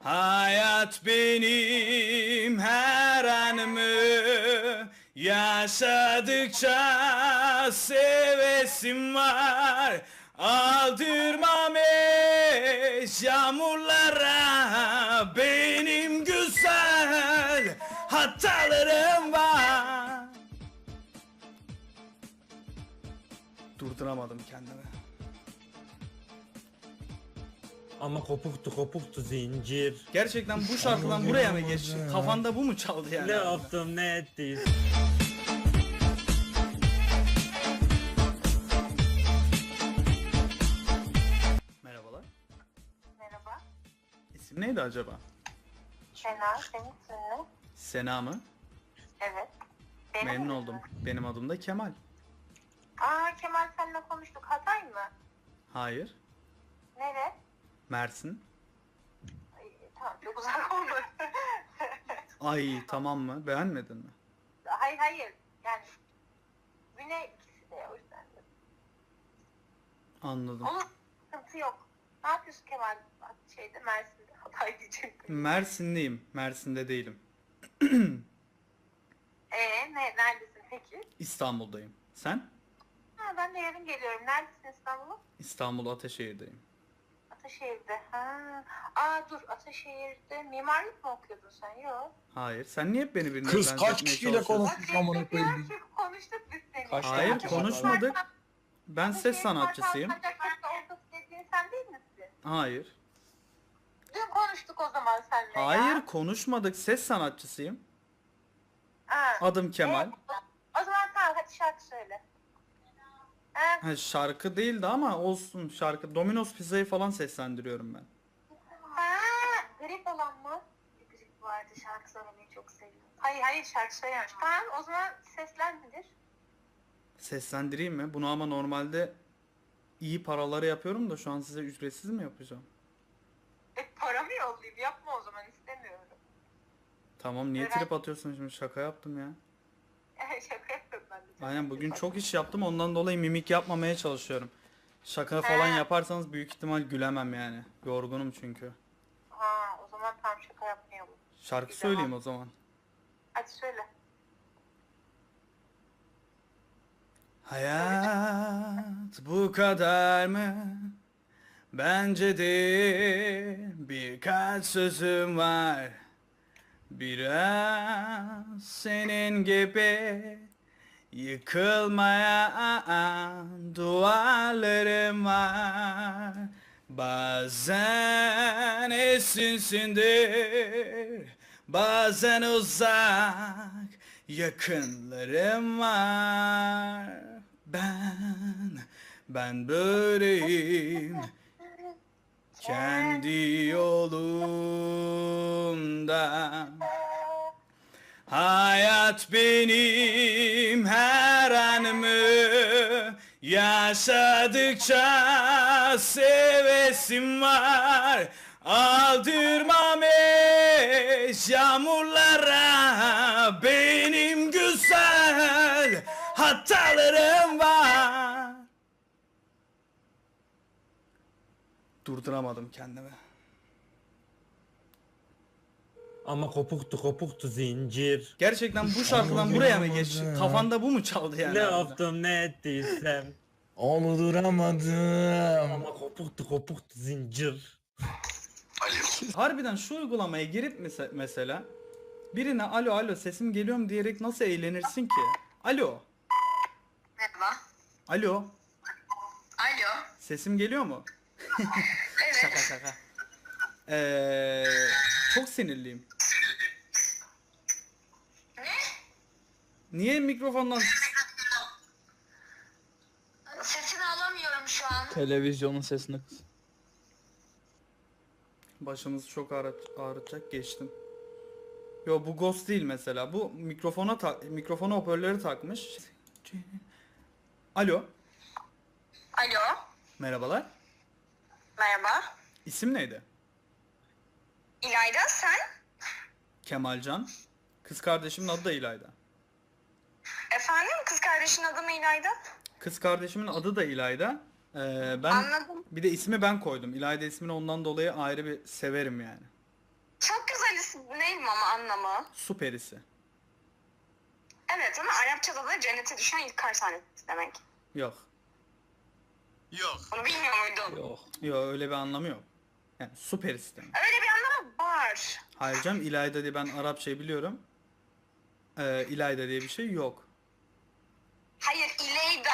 Hayat benim her anımı yaşadıkça sevesim var. Aldırmam hiç yağmurlara, benim güzel hatalarım var. Durduramadım kendimi. Ama kopuktu zincir. Gerçekten bu şarkıdan buraya mı geçti? Kafanda bu mu çaldı yani? Ne yaptım ne ettim. Merhabalar. Merhaba. İsim neydi acaba? Sena, senin ismin ne? Sena mı? Evet. Benim Memnun mi? oldum. Benim adım da Kemal. Aa, Kemal seninle konuştuk. Hatay mı? Hayır. Nere? Mersin. Ay, tamam, çok uzak oldu. Ay tamam mı? Beğenmedin mi? Hayır. Yani Güney ikisi de o yüzden. de. Anladım. Olur, sıkıntı yok. Ne yapıyorsun Kemal? Mersin'de. Hatay diyecektim. Mersinliyim. Mersin'de değilim. Neredesin peki? İstanbul'dayım. Sen? Ha, ben de yarın geliyorum. Neredesin İstanbul'un? İstanbul Ataşehir'deyim. Ataşehir'de. Ha. Aa dur, Ataşehir'de mimarlık mı okuyordun sen? Yok. Hayır. Sen niye hep beni birine Kız kaç benzetmeye kişiyle çalışıyorsun? konuşmuş amına koyayım. Çünkü konuştuk biz seninle. Kaç Hayır tane kişi var? konuşmadık. Ben ses sanatçısıyım. Ortası dediğin sen değil misin? Hayır. Dün konuştuk o zaman seninle ya. Hayır konuşmadık. Ses sanatçısıyım. Ha. Adım Kemal. O zaman tamam, hadi şarkı söyle. Ha. Ha, şarkı değildi ama olsun şarkı. Domino's Pizza'yı falan seslendiriyorum ben. Ha. Grip olan mı? Bir grip vardı, şarkı söylemeyi çok seviyorum. Hayır şarkı söylememiş. Tamam, o zaman seslendir. Seslendireyim mi? Bunu ama normalde iyi paraları yapıyorum da şu an size ücretsiz mi yapacağım? Para mı yollayayım? Yapma o zaman, istemiyorum. Tamam niye Evet. trip atıyorsun şimdi? Şaka yaptım ya. Şaka yapıyorum ben de. Aynen bugün çok iş yaptım ondan dolayı mimik yapmamaya çalışıyorum. Şaka falan yaparsanız büyük ihtimal gülemem yani. Yorgunum çünkü. Ha, o zaman tam şaka yapmayalım. Şarkı Güzel. söyleyeyim o zaman. Hadi söyle. Hayat bu kadar mı? Bence de birkaç sözüm var. Biraz senin gibi yıkılmayan duvarlarım var. Bazen esinsindir, bazen uzak yakınlarım var. Ben böyleyim. Kendi yolumda. Hayat benim her anımı yaşadıkça sevesim var. Aldırmam hiç yağmurlara, benim güzel hatalarım var. Durduramadım kendimi. Ama kopuktu zincir. Gerçekten bu şarkıdan buraya mı geçti? Kafanda bu mu çaldı yani? Ne yaptım ne ettiysem. Onu duramadım. Ama kopuktu zincir. Harbiden şu uygulamaya girip mesela birine alo sesim geliyor mu diyerek nasıl eğlenirsin ki? Alo. Merhaba. Alo. Alo. Sesim geliyor mu? Evet. Şaka. Çok sinirliyim. Ne? Niye mikrofondan... Sesini alamıyorum şu an. Televizyonun sesini kız. Başımızı çok ağrıtacak geçtim. Yo bu Ghost değil mesela. Bu mikrofona hoparlörü takmış. Alo. Alo. Merhabalar. Merhaba. İsim neydi? İlayda, sen? Kemalcan. Kız kardeşimin adı da İlayda. Efendim, kız kardeşin adı mı İlayda? Kız kardeşimin adı da İlayda. Ben Anladım. bir de ismi ben koydum. İlayda ismini ondan dolayı ayrı bir severim yani. kelimesi değil mi ama anlamı? Su perisi. Evet ama Arapçada da cennete düşen ilk kar tanesi demek. Yok. Onu bilmiyor muydun? Yok. Yok öyle bir anlamı yok. Yani su perisi demek. Öyle bir anlamı var. Hayır canım, İlayda diye ben Arapçayı biliyorum. İlayda diye bir şey yok. Hayır, İleyda.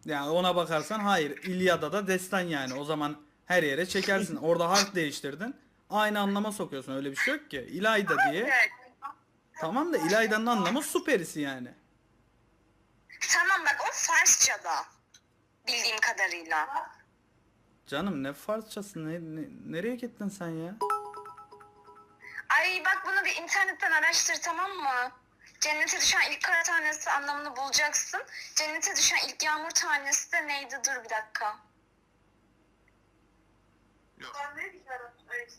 Yani ona bakarsan hayır. İlyada da destan yani. O zaman her yere çekersin. Orada harf değiştirdin. Aynı anlama sokuyorsun. Öyle bir şey yok ki. İlayda diye. Evet. Tamam da İlayda'nın anlamı su perisi yani. Tamam bak o Farsçada. Bildiğim kadarıyla. Canım ne Farsçası, nereye gittin sen ya? Ay bak bunu bir internetten araştır tamam mı? Cennete düşen ilk kar tanesi anlamını bulacaksın. Cennete düşen ilk yağmur tanesi de neydi? Dur bir dakika.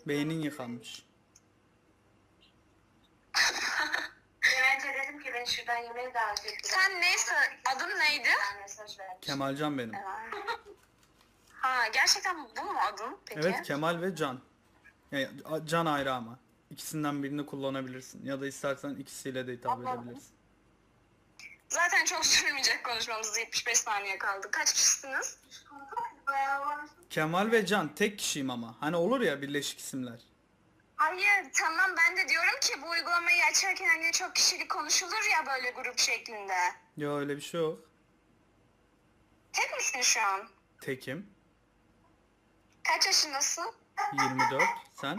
Beynin yıkanmış. Bence dedim ki beni şuradan yemeğe davet ettiler. Sen neyse adın neydi? Kemalcan benim. Ha gerçekten bu mu adın peki? Evet, Kemal ve Can. Yani Can ayrı ama. İkisinden birini kullanabilirsin. Ya da istersen ikisiyle de hitap edebilirsin. Zaten çok sürmeyecek konuşmamız. 75 saniye kaldı. Kaç kişisiniz? Kemal ve Can tek kişiyim ama. Hani olur ya birleşik isimler. Hayır tamam ben de diyorum ki bu uygulamayı açarken hani çok kişilik konuşulur ya böyle grup şeklinde. Ya öyle bir şey yok. Tek misin şu an? Tekim. Kaç yaşındasın? 24. Sen?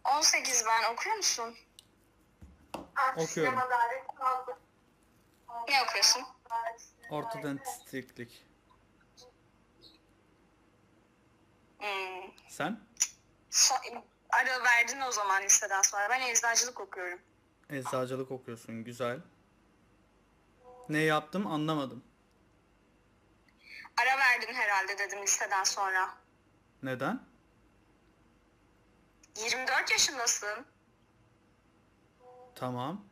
18 ben. Okuyor musun? Okuyorum. Ne okuyorsun? Ortodontistlik. Hmm. Sen? Ara verdin o zaman listeden sonra. Ben eczacılık okuyorum. Eczacılık okuyorsun. Güzel. Ne yaptım anlamadım. Ara verdin herhalde dedim listeden sonra. Neden? 24 yaşındasın. Tamam.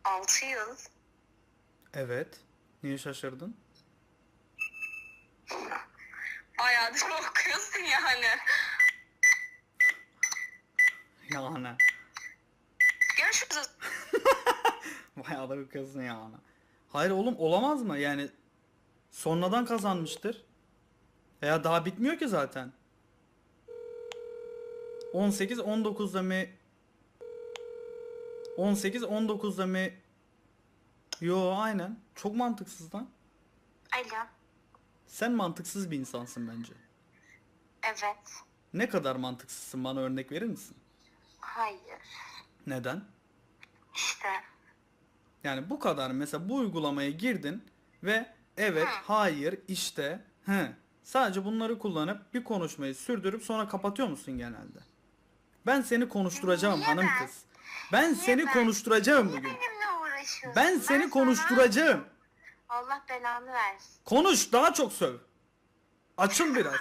6 yıl. Evet. Niye şaşırdın? Bayağıdır okuyorsun yani. Yani. Görüşürüz. Bayağı da okuyorsun yani. Hayır oğlum, olamaz mı? Yani sonradan kazanmıştır. Veya daha bitmiyor ki zaten. 18 19'da mı? 18 19'da mı? Yo aynen. Çok mantıksız lan. Alo. Sen mantıksız bir insansın bence. Evet. Ne kadar mantıksızsın, bana örnek verir misin? Hayır. Neden? İşte. Yani bu kadar, mesela bu uygulamaya girdin ve evet, hayır, işte, sadece bunları kullanıp bir konuşmayı sürdürüp sonra kapatıyor musun genelde? Ben seni konuşturacağım Niye hanım ben? kız. Ben seni ben? konuşturacağım bugün. Benimle uğraşıyorsun. Ben seni sana- konuşturacağım. Allah belanı versin. Konuş, daha çok söv. Açıl biraz.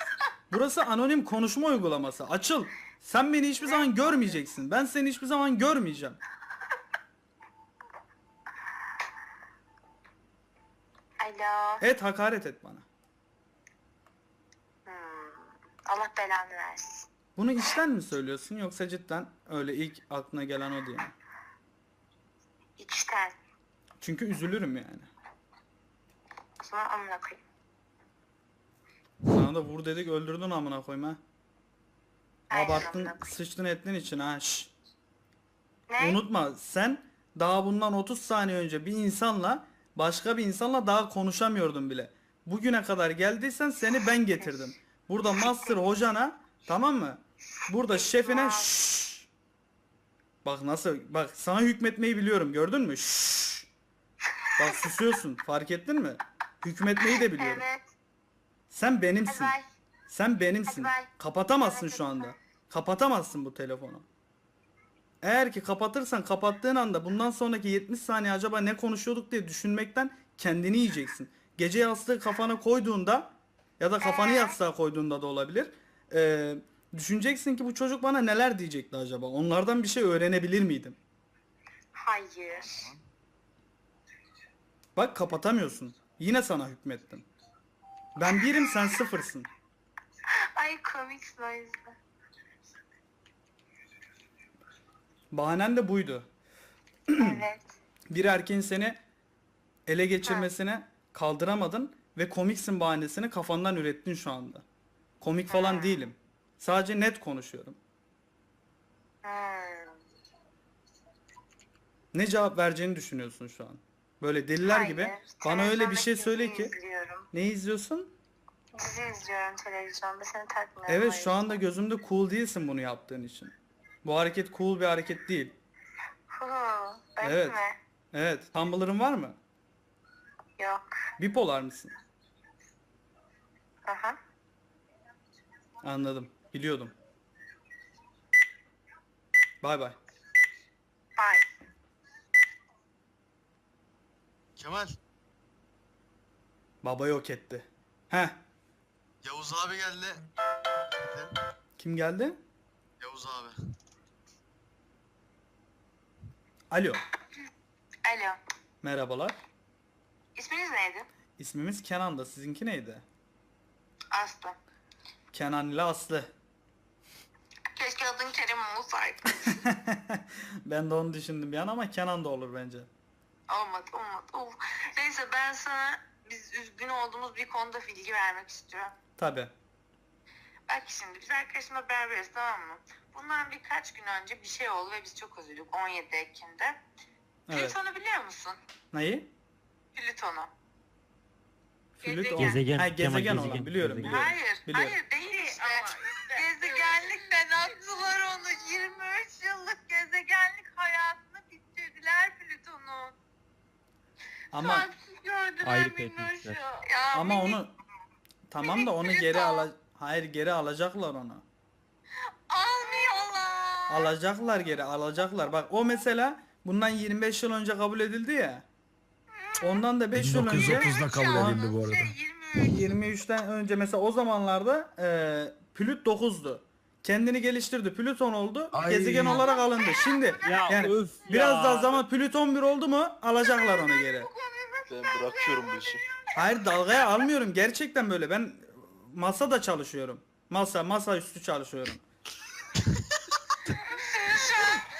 Burası anonim konuşma uygulaması. Açıl. Sen beni hiçbir zaman görmeyeceksin. Ben seni hiçbir zaman görmeyeceğim. Alo. Evet, hakaret et bana. Allah belanı versin. Bunu içten mi söylüyorsun yoksa cidden öyle ilk aklına gelen o diye mi? İçten. Çünkü üzülürüm yani. O zaman amına koyayım. Sana da vur dedik öldürdün amına koyma. Ha. Aynen Abarttın, amına koyayım. sıçtın ettin için ha. Şş. Ne? Unutma, sen daha bundan 30 saniye önce bir insanla, başka bir insanla daha konuşamıyordun bile. Bugüne kadar geldiysen seni ben getirdim. Burada master hocana, tamam mı? Burada şefine şşş. Bak nasıl, bak sana hükmetmeyi biliyorum, gördün mü? Şşş. Bak susuyorsun, fark ettin mi? Hükmetmeyi de biliyorum. Evet. Sen benimsin. Hadi bay. Sen benimsin. Hadi bay. Kapatamazsın Evet, şu hadi anda. bay. Kapatamazsın bu telefonu. Eğer ki kapatırsan, kapattığın anda bundan sonraki 70 saniye acaba ne konuşuyorduk diye düşünmekten kendini yiyeceksin. Gece yastığı kafana koyduğunda ya da kafanı yastığa koyduğunda da olabilir. Düşüneceksin ki bu çocuk bana neler diyecekti acaba? Onlardan bir şey öğrenebilir miydim? Hayır. Bak kapatamıyorsun. Yine sana hükmettim. Ben birim, sen sıfırsın. Ay komiksin o yüzden. Bahanen de buydu. Evet. Bir erkeğin seni ele geçirmesine kaldıramadın ve komiksin bahanesini kafandan ürettin şu anda. Komik falan değilim. Sadece net konuşuyorum. Ne cevap vereceğini düşünüyorsun şu an? Böyle deliler gibi. Bana öyle bir şey söyle ki. Ne izliyorsun? Dizi izliyorum televizyonda, seni takmıyorum. Evet, şu anda gözümde cool değilsin bunu yaptığın için. Bu hareket cool bir hareket değil. Öyle Evet. mi? Evet. Tumblr'ın var mı? Yok. Bipolar mısın? Aha. Anladım. Biliyordum. Bay bay. Ay. Kemal, Baba yok etti. Heh. Yavuz abi geldi. Kim geldi? Yavuz abi. Alo. Alo. Merhabalar. İsminiz neydi? İsmimiz Kenan da. Sizinki neydi? Aslı. Kenan ile Aslı. Keşke adın Kerem olsaydı. Ben de onu düşündüm bir an ama Kenan da olur bence. Olmadı. Neyse ben sana biz üzgün olduğumuz bir konuda bilgi vermek istiyorum. Tabi. Bak şimdi biz arkadaşımla beraberiz, tamam mı? Bundan birkaç gün önce bir şey oldu ve biz çok üzüldük 17 Ekim'de. Evet. Plüton'u biliyor musun? Neyi? Plüton'u. Flüt o. Gezegen, Ha, gezegen Kemal, olan. gezegen, Biliyorum, gezegen. biliyorum. Hayır, Biliyorum. hayır değil işte. Gezegenlikten attılar onu. 23 yıllık gezegenlik hayatını bitirdiler Plüton'un. Ama Tatsız gördüler Ayrı minnoşu. etmişler. Ya ama minik- onu tamam da onu geri hayır, geri alacaklar onu. almıyorlar. Alacaklar geri, alacaklar. Bak o mesela bundan 25 yıl önce kabul edildi ya. Ondan da 5 yıl önce 1930'da kabul edildi bu arada. 23. 23'ten önce mesela o zamanlarda Plüt 9'du. Kendini geliştirdi. Plüton oldu. Ay. Gezegen olarak alındı. Şimdi Ya yani öf biraz ya. daha zaman Plüton 1 oldu mu alacaklar onu geri. Ben bırakıyorum bu işi. Hayır, dalgaya almıyorum. Gerçekten böyle. Ben masada çalışıyorum. Masa üstü çalışıyorum.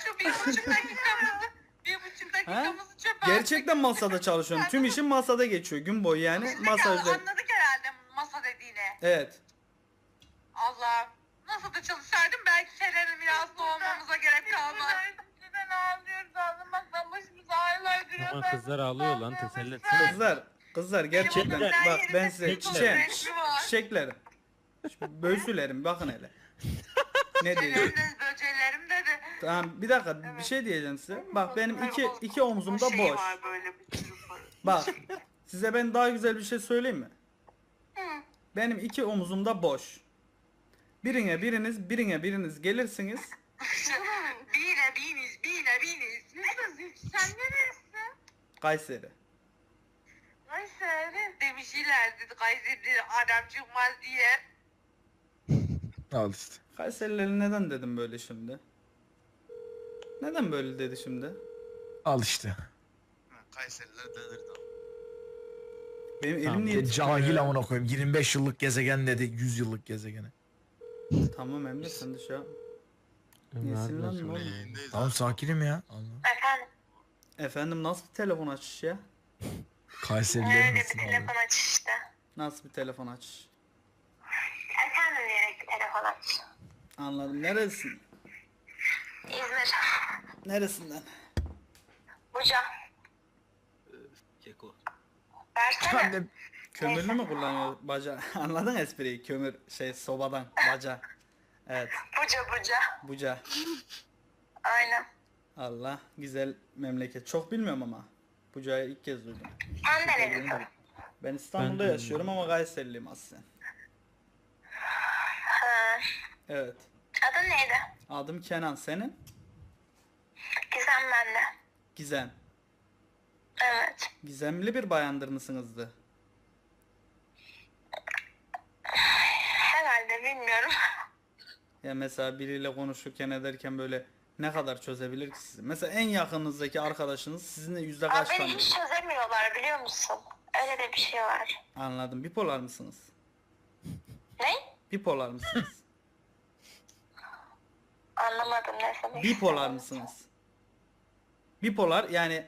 Şu 1,5 dakikamızı, 1,5 dakikamızı çöpe Gerçekten masada çalışıyorum. Tüm işim masada geçiyor. Gün boyu yani. Masa üzerinde. Anladık herhalde masa dediğini. Evet. Allah. Nasıl da çalışsaydım belki Kerem'in miraslı olmamıza gerek kalmaz. Neden ağlıyoruz, ağlamaktan başımız ağrılar duruyor. Ama kızlar ağlıyor lan, teselli etsene. Kızlar gerçekten Çiçekler. bak ben size Çiçekler. çiçeklerim. Böğsülerim bakın hele. Ne diyeceğim? Senin böcelerim dedi. Tamam bir dakika bir şey diyeceğim size. Bak benim iki omzumda Şey boş. var böyle bir sürü para. Bak size ben daha güzel bir şey söyleyeyim mi? Hı. Benim iki omzumda boş. Birine biriniz gelirsiniz. Bine. Sen neresin? Kayseri. Kayseri. Demişler dedi Kayseri adam çıkmaz diye. Al işte. Kayserileri neden dedim böyle şimdi? Neden böyle dedi şimdi? Al işte. Kayseriler denirdi ama. Benim Tamam, elim niye titriyor Cahil ya? amına koyayım. 25 yıllık gezegen dedi 100 yıllık gezegene. Tamam Emre sen de şey yapma. Ömer Yesin lan nasıl? ne oldu? Yayındayız Tamam abi. sakinim ya. Efendim? Efendim nasıl bir telefon açış ya? Kayserilerin Öyle bir nasıl telefon abi? aç işte. Nasıl bir telefon açış? Efendim diyerek bir telefon aç. Anladım. Neresin? İzmir. Neresinden? Buca. Keko. Versene. Ben de Kömürlü mü kullanıyor baca? Anladın espriyi? Kömür sobadan baca. Evet. Buca. Buca. Aynen. Allah güzel memleket. Çok bilmiyorum ama. Buca'yı ilk kez duydum. Sen nerelisin? Ben İstanbul'da Ben- yaşıyorum ama Kayseriliyim aslen. Ha. Evet. Adın neydi? Adım Kenan. Senin? Gizem bende. Gizem. Evet. Gizemli bir bayandır mısınızdı? Herhalde bilmiyorum. Ya mesela biriyle konuşurken ederken böyle ne kadar çözebilir ki sizi? Mesela en yakınınızdaki arkadaşınız sizinle yüzde Abi kaç beni tanıyor? hiç çözemiyorlar biliyor musun? Öyle de bir şey var. Anladım. Bipolar mısınız? Ne? Bipolar mısınız? Anlamadım ne demek Bipolar istediğinizi. mısınız? Bipolar yani